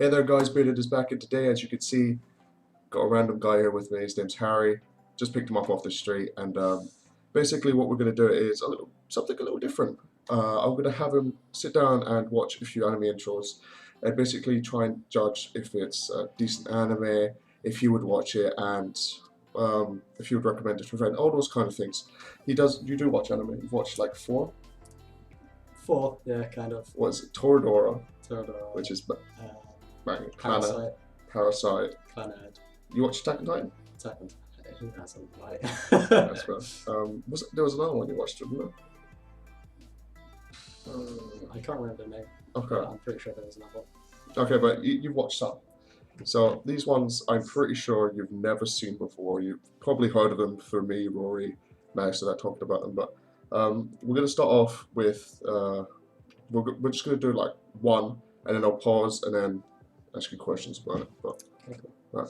Hey there guys, Bearded is back, and today, as you can see, got a random guy here with me. His name's Harry. Just picked him up off the street, and basically what we're going to do is something a little different. I'm going to have him sit down and watch a few anime intros, and basically try and judge if it's a decent anime, if he would watch it, and if he would recommend it to a friend, all those kind of things. You do watch anime. You've watched like four? Four, yeah, kind of. What is it? Toradora, Toradora, which is bang, Parasite, Parasite. Clannad, You watched Attack on Titan? Attack on Titan. That's right. That's fair. There was another one you watched, wasn't there? I can't remember the name. Okay. But I'm pretty sure there was another one. Okay, but you've watched some. So these ones, I'm pretty sure you've never seen before. You've probably heard of them through me, Rory, Max, that I talked about them. But we're going to start off with, we're just going to do like one, and then I'll pause and then ask you questions about it. But Okay, cool.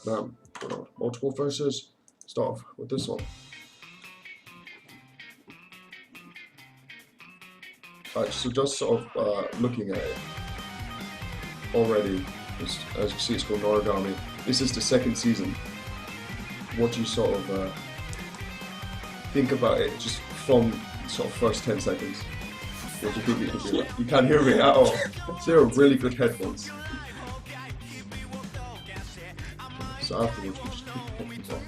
right, multiple verses. Start off with this one. Alright, so just sort of looking at it already, as you see, it's called Noragami. This is the second season. What do you sort of think about it just from sort of first 10 seconds? What do you think it could be like? You can't hear me at all. So they're really good headphones. So afterwards, we just keep picking up.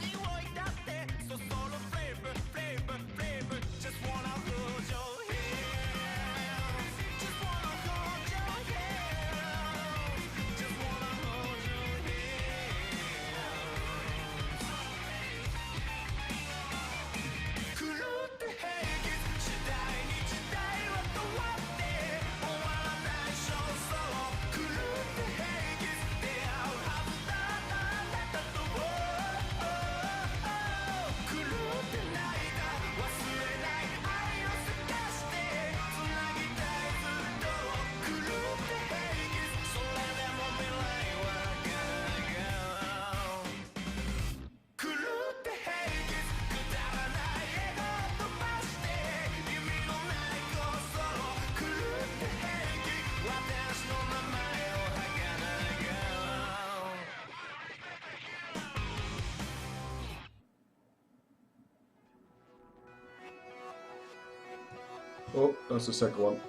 Oh, that's the second one.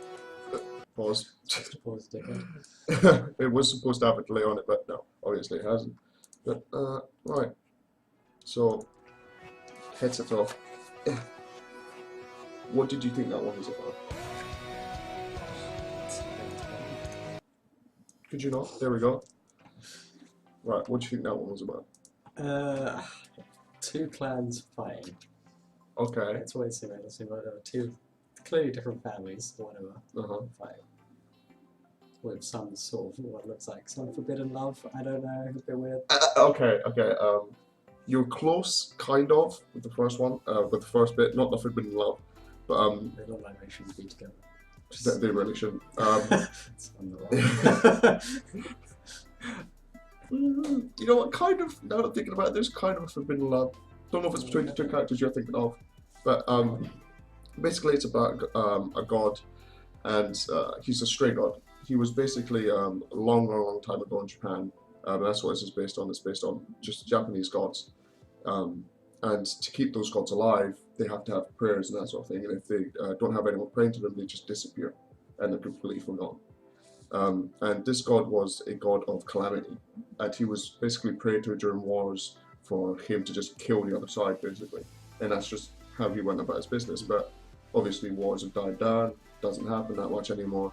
Pause. Pause the dickhead. It was supposed to have a delay on it, but no, obviously it hasn't. But, right. So, headset off. What did you think that one was about? Could you not? There we go. Right, what do you think that one was about? Two clans fighting. Okay. That's what it seemed like. It seemed like there were two clearly different families, or whatever, fighting. With some sort of what looks like some forbidden love. I don't know, a bit weird. Okay. You're close, kind of, with the first one, with the first bit, not the forbidden love, but They look like they shouldn't be together. they really shouldn't. It's on the wrong. You know what, kind of, now that I'm thinking about it, there's kind of a forbidden love. Don't know if it's between the two characters you're thinking of, but basically it's about a god, and he's a stray god. He was basically a long time ago in Japan, and that's what this is based on. It's based on just Japanese gods. And to keep those gods alive, they have to have prayers and that sort of thing, and if they don't have anyone praying to them, they just disappear, and they're completely forgotten. And this god was a god of calamity, and he was basically prayed to during wars for him to just kill the other side, basically. And that's just how he went about his business. But obviously wars have died down, doesn't happen that much anymore.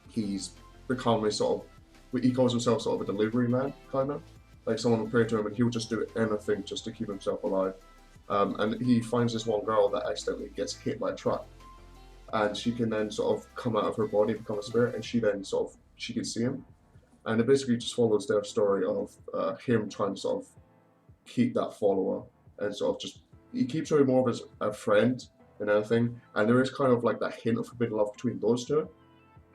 He's become a sort of, he calls himself sort of a delivery man, kind of. Like someone will pray to him and he'll just do anything just to keep himself alive. And he finds this one girl that accidentally gets hit by a truck. And she can then sort of come out of her body, become a spirit, and she then sort of, she can see him. And it basically just follows their story of him trying to sort of keep that follower, and sort of just, he keeps her more of as a friend than anything. And there is kind of like that hint of forbidden love between those two.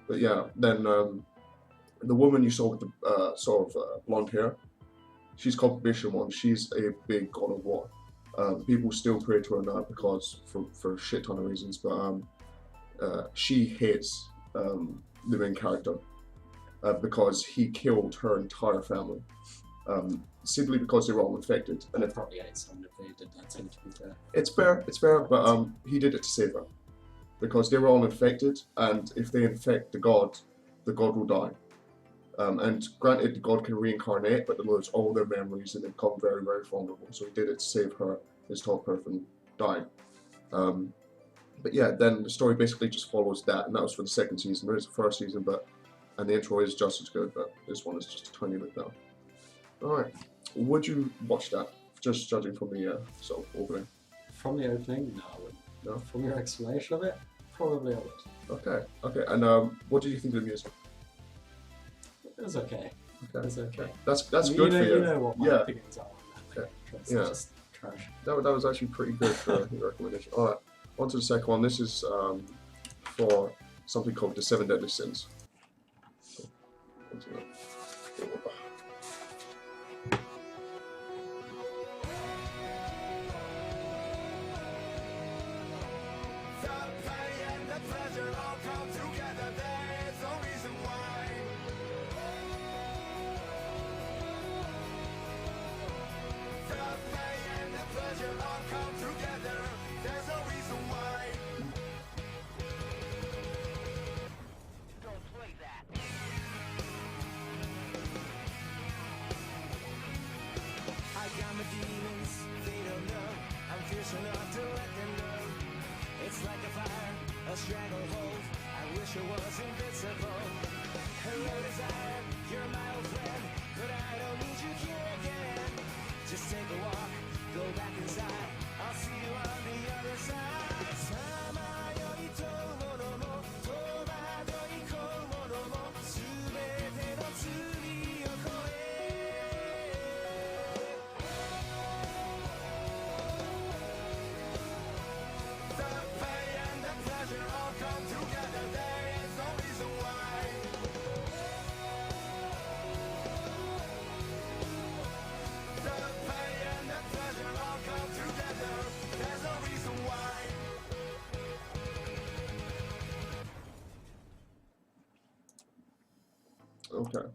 But yeah, then the woman you saw with the sort of blonde hair, she's called Bishamon. She's a big god of war. People still pray to her now because for a shit ton of reasons, but she hates the main character, because he killed her entire family, simply because they were all infected. And I'd probably hate someone if they did that to me, to be fair. it's fair, but he did it to save her, because they were all infected, and if they infect the god will die. And granted, the god can reincarnate, but they lose all their memories and they become very, very vulnerable. So he did it to save her, his top person dying. But yeah, then the story basically just follows that, and that was for the second season. There is a first season, and the intro is just as good, but this one is just a tiny bit down. Alright, would you watch that, just judging from the sort of opening? From the opening, no, I wouldn't. No? From your explanation of it, probably I would. Okay, and what did you think of the music? It was okay. It was okay. That's good for you. You know what my opinions are on that. It's just trash. That was actually pretty good for your recommendation. Alright, on to the second one. This is for something called The 7 Deadly Sins. So, enough to let them know it's like a fire, a stranglehold. I wish it was invincible. Hello desire, you're my old friend, but I don't need you here again. Just take a walk, go back inside, I'll see you on the other side. さまよい問うものも戸惑い込むものも全ての罪を越えOkay.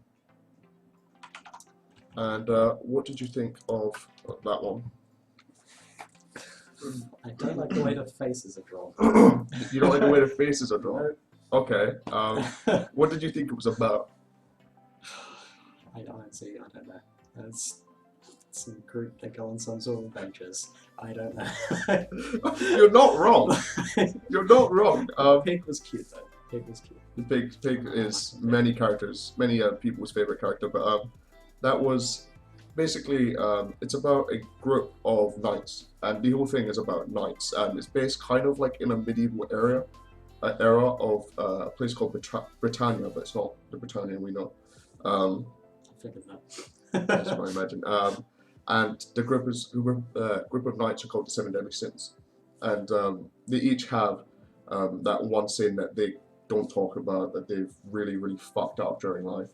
And what did you think of that one? I don't like the way the faces are drawn. You don't like the way the faces are drawn? No. Okay. What did you think it was about? I don't know. It's some group that go on some sort of adventures. I don't know. You're not wrong. You're not wrong. Pig was cute though. Pig was cute. Pig is many people's favorite character, but that was basically it's about a group of knights, and the whole thing is about knights, and it's based kind of like in a medieval era of a place called Britannia, but it's not the Britannia we know. I figured that. That's what I imagine. And the group of knights are called the 7 Deadly Sins, and they each have that one sin that they don't talk about, that they've really, really fucked up during life,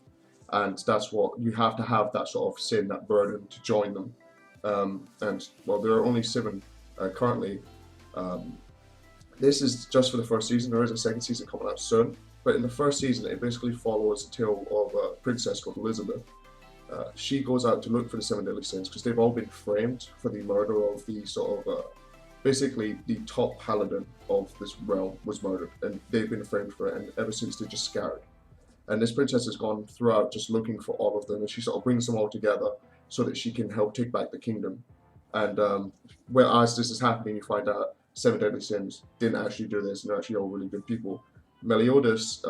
and that's what you have to have, that sort of sin, that burden, to join them. And well, there are only 7 currently. This is just for the first season. There is a second season coming out soon, but in the first season it basically follows the tale of a princess called Elizabeth. She goes out to look for the 7 Deadly Sins because they've all been framed for the murder of the sort of basically the top paladin of this realm was murdered, and they've been framed for it, and ever since they're just scared. And this princess has gone throughout just looking for all of them, and she sort of brings them all together so that she can help take back the kingdom. And whereas this is happening, you find out 7 Deadly Sins didn't actually do this, and they're actually all really good people. Meliodas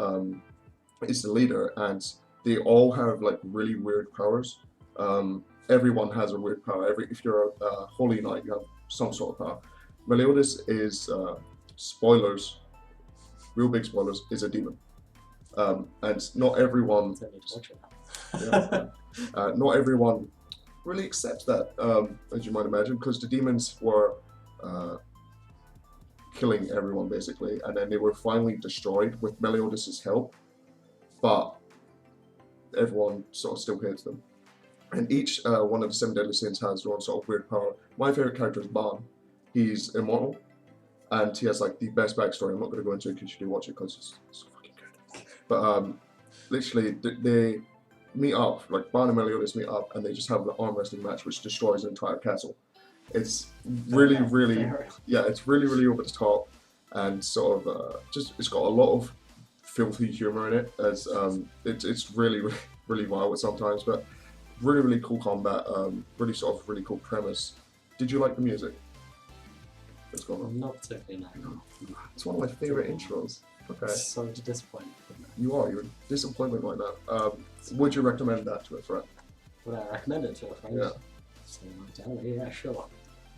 is the leader, and they all have like really weird powers. Everyone has a weird power. If you're a holy knight, you have some sort of power. Meliodas is, spoilers, real big spoilers, is a demon. And not everyone, not everyone really accepts that, as you might imagine, because the demons were killing everyone basically, and then they were finally destroyed with Meliodas' help, but everyone sort of still hates them. And each one of the 7 Deadly Sins has their own sort of weird power. My favorite character is Ban. He's immortal, and he has like the best backstory. I'm not going to go into it because you do watch it because it's so fucking good. But literally they meet up, like Barney and Meliodas meet up, and they just have an arm wrestling match which destroys an entire castle. It's really, it's really over the top, and sort of just it's got a lot of filthy humor in it. As it's really wild sometimes, but really cool combat. Really sort of really cool premise. Did you like the music? What's going on? Not particularly, no. It's one of my favorite intros. Okay. Sorry to disappoint. You're a disappointment right now. Would you recommend that to a friend? Would I recommend it to a friend? Yeah. So, yeah, sure.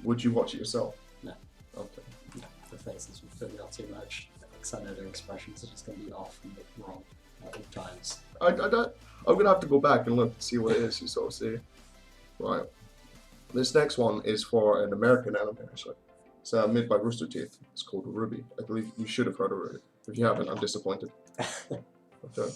Would you watch it yourself? No. Okay. No, the faces would put me off too much. Because I know their expressions are just going to be off and wrong at all times. I'm gonna have to go back and look to see what it is you sort of see. Right. This next one is for an American anime actually. It's made by Rooster Teeth. It's called RWBY. I believe you should have heard of it. If you haven't, I'm disappointed. Okay.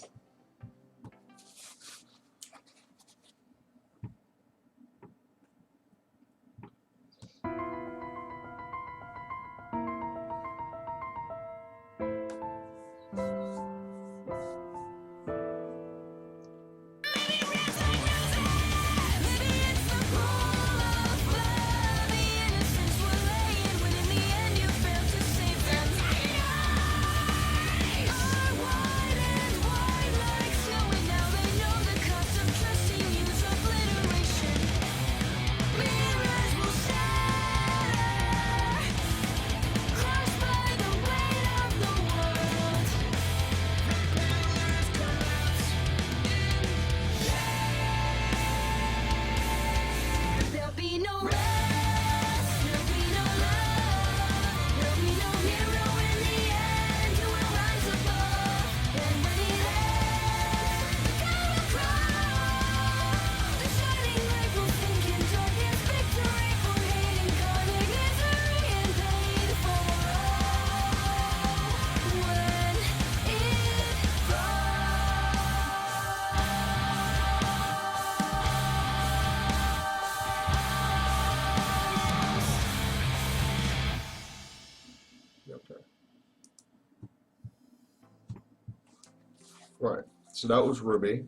Right. So that was RWBY.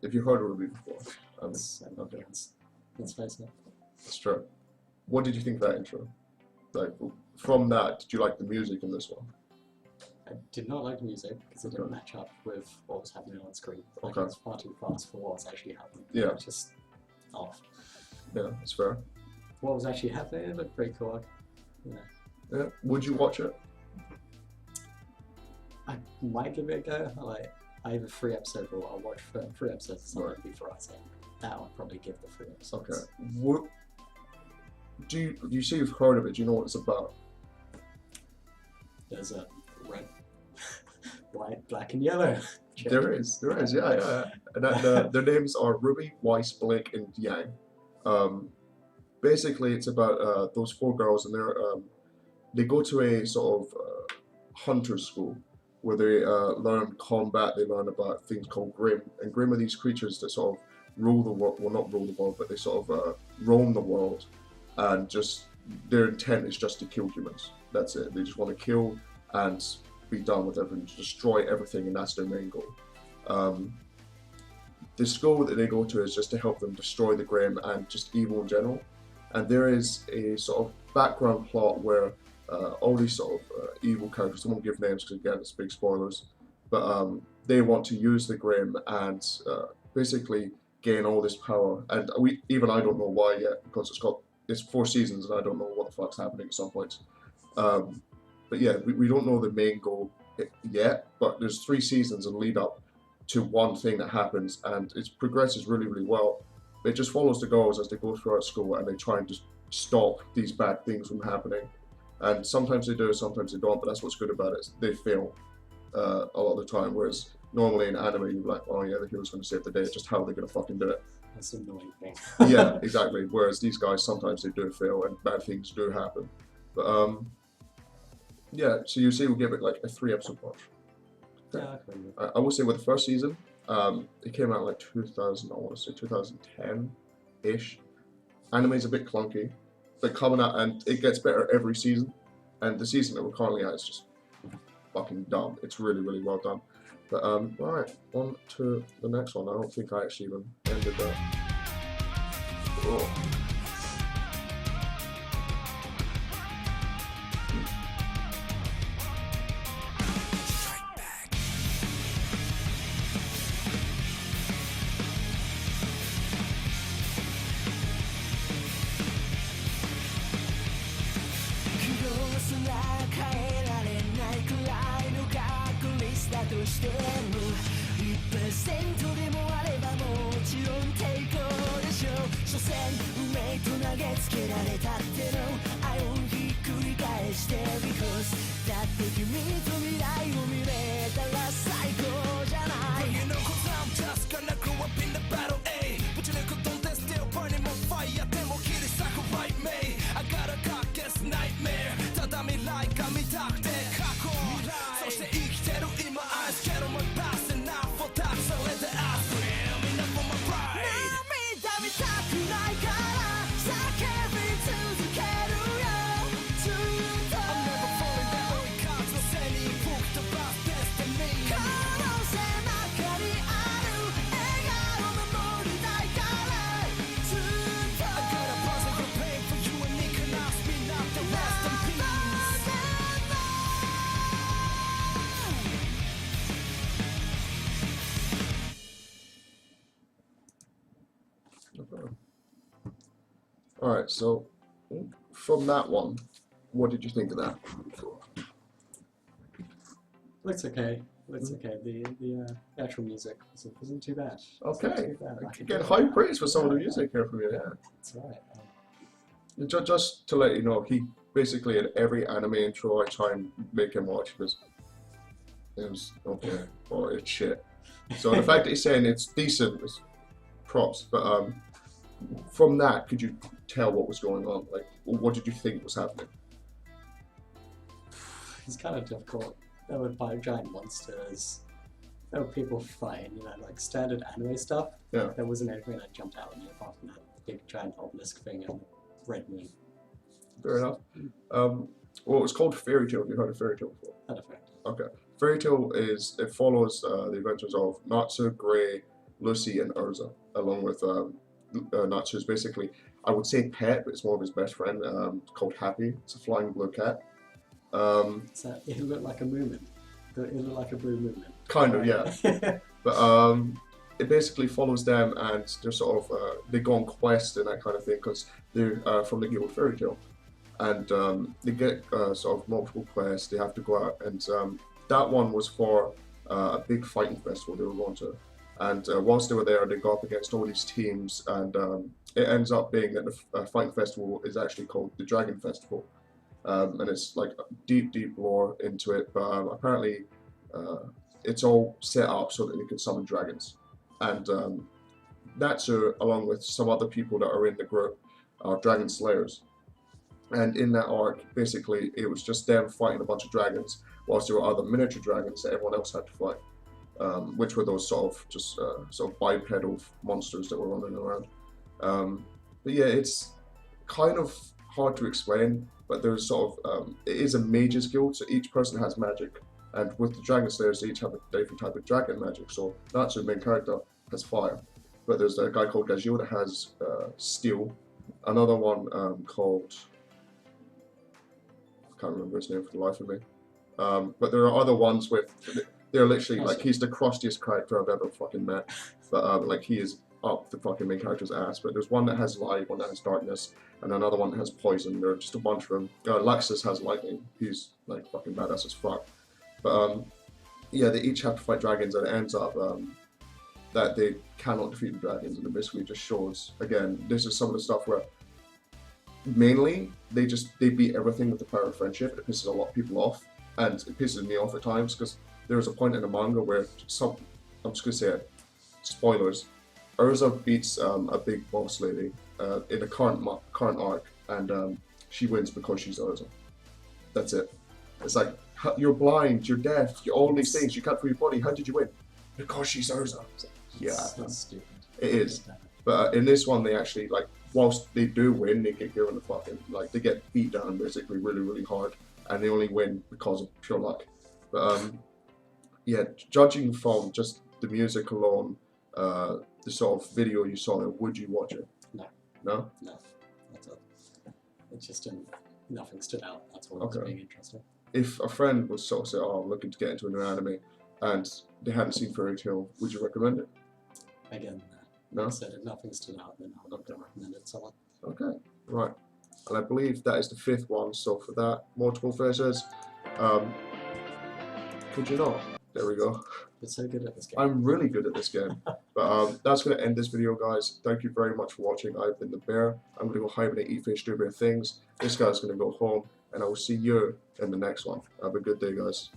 If you heard of RWBY before, okay. Let's face it. That's true. What did you think of that intro? Like, from that, did you like the music in this one? I did not like the music because it didn't match up with what was happening on screen. Like, Okay. it was far too fast for what was actually happening. Yeah. It was just off. Yeah, that's fair. What was actually happening, it looked pretty cool. Yeah. Yeah. Would you watch it? I might give it a go. I have a 3-episode rule. I'll watch for 3 episodes or something before I say that. I'll probably give the 3 episodes. Okay. What do you say you've heard of it? Do you know what it's about? There's a red, white, black, and yellow. There is, yeah. And their names are Ruby, Weiss, Blake, and Yang. Basically, it's about those 4 girls, and they go to a sort of hunter school where they learn combat. They learn about things called Grimm, and Grimm are these creatures that sort of rule the world. Well, not rule the world, but they sort of roam the world, and just their intent is just to kill humans. That's it. They just want to kill and be done with everything, destroy everything, and that's their main goal. The school that they go to is just to help them destroy the Grimm and just evil in general. And there is a sort of background plot where all these sort of evil characters, I won't give names because again it's big spoilers, but they want to use the Grimm and basically gain all this power. And I don't know why yet, because it's 4 seasons and I don't know what the fuck's happening at some points. But yeah, we don't know the main goal yet, but there's 3 seasons and lead up to one thing that happens, and it progresses really well. It just follows the girls as they go throughout school and they try and just stop these bad things from happening. And sometimes they do, sometimes they don't, but that's what's good about it. They fail a lot of the time, whereas normally in anime you're like, oh yeah, the hero's going to save the day, just how they're going to fucking do it. That's an annoying thing. Yeah, exactly. Whereas these guys, sometimes they do fail and bad things do happen. But yeah, so you say we'll give it like a 3-episode watch. Yeah, I will say with the first season, it came out like 2010-ish. Anime's a bit clunky, but coming out, and it gets better every season. And the season that we're currently at is just fucking dumb. It's really well done. But right, on to the next one. I don't think I actually even ended that. Oh. Alright, so from that one, what did you think of that? Looks okay. Looks okay. The actual music wasn't too bad. Okay. Wasn't too bad. I get high praise for some of the music here from you, yeah. That's right. Just to let you know, he basically in every anime intro I try and make him watch because it was okay or it's shit. So the fact that he's saying it's decent is props, but from that, could you tell what was going on? Like, what did you think was happening? It's kind of difficult. There were giant monsters. There were people fighting, you know, like standard anime stuff. Yeah. There wasn't anything that jumped out at me apart from that big giant obelisk thing and red moon. Fair enough. Well, it's called Fairy Tail. Have you heard of Fairy Tail before? That effect. Okay. Fairy Tail it follows the adventures of Natsu, Gray, Lucy, and Urza, along with Natsu's basically, I would say pet, but it's more of his best friend, called Happy. It's a flying blue cat. It looked like a movement. It looked like a blue movement. Kind of, yeah. But it basically follows them, and they're sort of they go on quest and that kind of thing because they're from the guild Fairy Tail, and they get sort of multiple quests. They have to go out, and that one was for a big fighting festival they were going to. And whilst they were there, they go up against all these teams, and it ends up being that the fighting festival is actually called the Dragon Festival. And it's like deep lore into it, but apparently it's all set up so that they can summon dragons. And Natsu, along with some other people that are in the group, are dragon slayers. And in that arc, basically, it was just them fighting a bunch of dragons, whilst there were other miniature dragons that everyone else had to fight, which were those sort of just sort of bipedal monsters that were running around. But yeah, it's kind of hard to explain. But there's sort of, it is a mage's guild, so each person has magic. And with the Dragon Slayers, they each have a different type of dragon magic. So Natsu, the main character, has fire. But there's a guy called Gajil that has steel. Another one called, I can't remember his name for the life of me. But there are other ones with, they're literally, like, he's the crustiest character I've ever fucking met. But like, he is up the fucking main character's ass. But there's one that has light, one that has darkness, and another one that has poison. There are just a bunch of them. Laxus has lightning. He's like fucking badass as fuck. But yeah, they each have to fight dragons, and it ends up that they cannot defeat the dragons, and it basically just shows, again, this is some of the stuff where mainly they beat everything with the power of friendship. It pisses a lot of people off, and it pisses me off at times because there was a point in the manga where I'm just gonna say it, spoilers, Urza beats a big boss lady in the current arc, and she wins because she's Urza. That's it. It's like, you're blind, you're deaf, you're all these things, you can't feel your body, how did you win? Because she's Urza. Yeah, That's stupid. it is. But in this one, they actually, like, whilst they do win, they get given the fucking, like, they get beat down basically really hard, and they only win because of pure luck. But yeah, judging from just the music alone, the sort of video you saw, would you watch it? No. No? No. That's it. It just didn't. Nothing stood out. That's what Okay. was being interesting. If a friend was sort of say, oh, I'm looking to get into a new anime, and they hadn't seen Fairy Tail, would you recommend it? Again, No? like I said, if nothing stood out, then I would recommend it to someone. Okay, right. And I believe that is the 5th one, so for that, multiple verses. Could you not? There we go. You're so good at this game. I'm really good at this game. But that's going to end this video, guys. Thank you very much for watching. I've been the bear. I'm going to go hibernate, eat fish, do bear things. This guy's going to go home, and I will see you in the next one. Have a good day, guys.